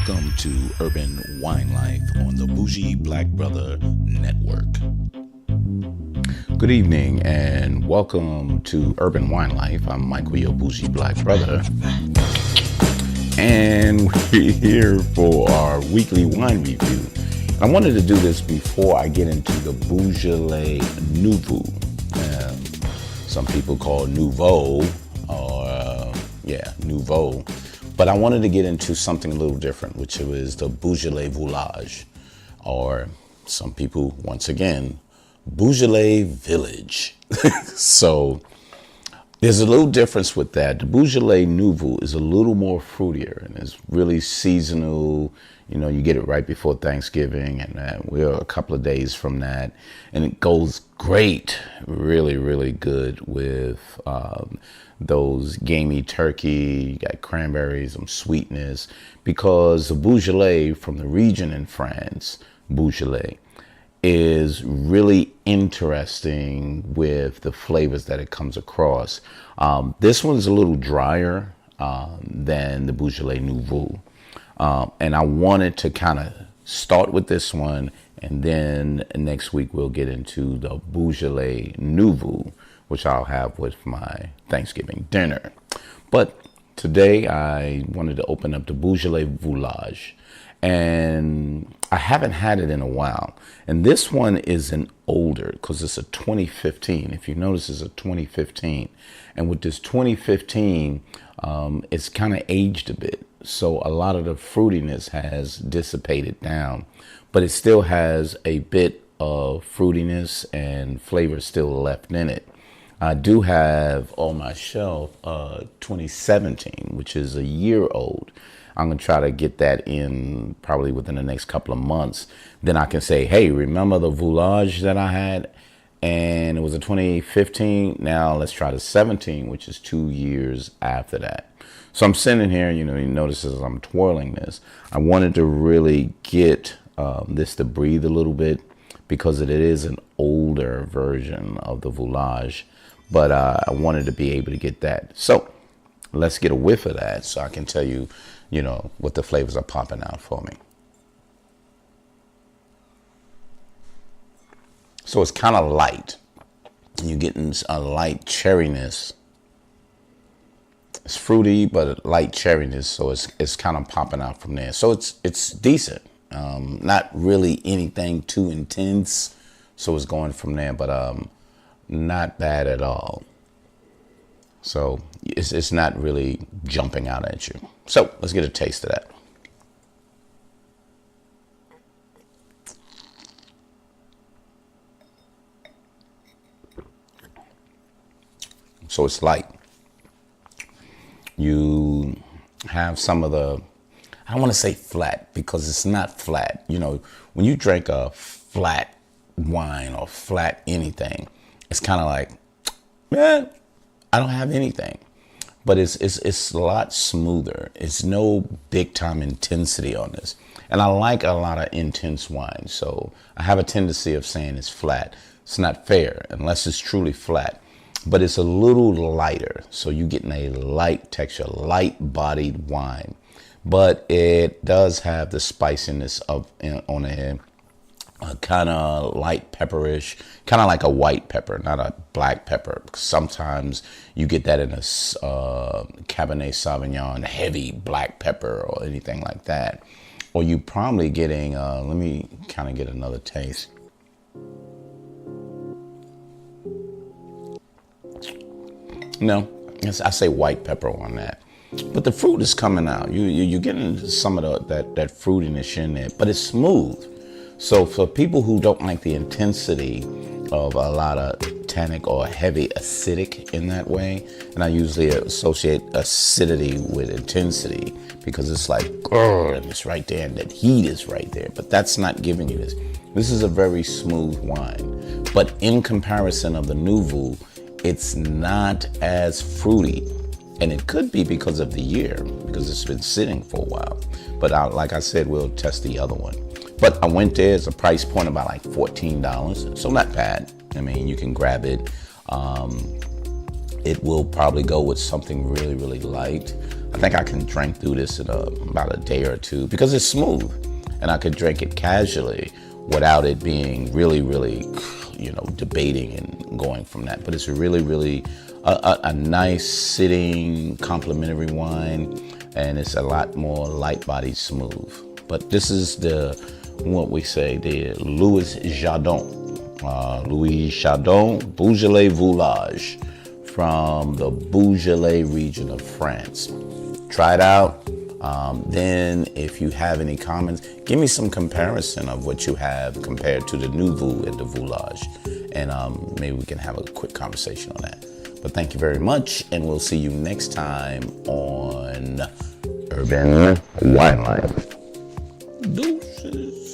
Welcome to Urban Wine Life on the Bougie Black Brother Network. Good evening and welcome to Urban Wine Life. I'm Michael, your Bougie Black Brother. And we're here for our weekly wine review. I wanted to do this before I get into the Beaujolais Nouveau. Some people call Nouveau Nouveau. But I wanted to get into something a little different, which was the Beaujolais-Villages, or some people, once again, Beaujolais-Village. So there's a little difference with that. The Beaujolais Nouveau is a little more fruitier and it's really seasonal. You know, you get it right before Thanksgiving, and we're a couple of days from that. And it goes great, really, really good with those gamey turkey. You got cranberries, some sweetness, because the Beaujolais from the region in France, Beaujolais, is really interesting with the flavors that it comes across. This one's a little drier than the Beaujolais Nouveau. And I wanted to kind of start with this one, and then next week we'll get into the Beaujolais Nouveau, which I'll have with my Thanksgiving dinner. But today I wanted to open up the Beaujolais-Villages, and I haven't had it in a while. And this one is an older, because it's a 2015. If you notice, it's a 2015. And with this 2015, it's kind of aged a bit. So a lot of the fruitiness has dissipated down, but it still has a bit of fruitiness and flavor still left in it. I do have on my shelf 2017, which is a year old. I'm going to try to get that in probably within the next couple of months. Then I can say, hey, remember the Villages that I had? And it was a 2015. Now let's try the 17, which is 2 years after that. So I'm sitting here, you notice as I'm twirling this, I wanted to really get this to breathe a little bit, because it is an older version of the Villages, but I wanted to be able to get that. So let's get a whiff of that so I can tell you, what the flavors are popping out for me. So it's kind of light. You're getting a light cherryness. It's fruity, but a light cherryness, so it's kind of popping out from there. So it's decent. Not really anything too intense, so it's going from there, but not bad at all. So it's not really jumping out at you. So let's get a taste of that. So it's light. You have some of the, I don't want to say flat, because it's not flat. When you drink a flat wine or flat anything, it's kind of like, I don't have anything. But it's a lot smoother. It's no big time intensity on this. And I like a lot of intense wine. So I have a tendency of saying it's flat. It's not fair unless it's truly flat. But it's a little lighter. So you're getting a light texture, light bodied wine. But it does have the spiciness on it. Kind of light pepperish, kind of like a white pepper, not a black pepper. Sometimes you get that in a Cabernet Sauvignon, heavy black pepper or anything like that. Or you probably getting, let me kind of get another taste. No, I say white pepper on that. But the fruit is coming out. You're getting some of that fruitiness in there, but it's smooth. So for people who don't like the intensity of a lot of tannic or heavy acidic in that way, and I usually associate acidity with intensity, because it's like, and it's right there, and that heat is right there. But that's not giving you this. This is a very smooth wine. But in comparison of the Nouveau, it's not as fruity. And it could be because of the year, because it's been sitting for a while. But like I said, we'll test the other one. But I went there, it's a price point about like $14. So not bad. I mean, you can grab it. it will probably go with something really, really light. I think I can drink through this in about a day or two because it's smooth, and I could drink it casually without it being really, really, debating and going from that. But it's really, really a nice sitting complimentary wine, and it's a lot more light bodied, smooth. But this is the Louis Jadot, Beaujolais-Villages from the Beaujolais region of France. Try it out. Then if you have any comments, give me some comparison of what you have compared to the Nouveau and the Villages. And maybe we can have a quick conversation on that. But thank you very much, and we'll see you next time on Urban Wine Life. Deuces.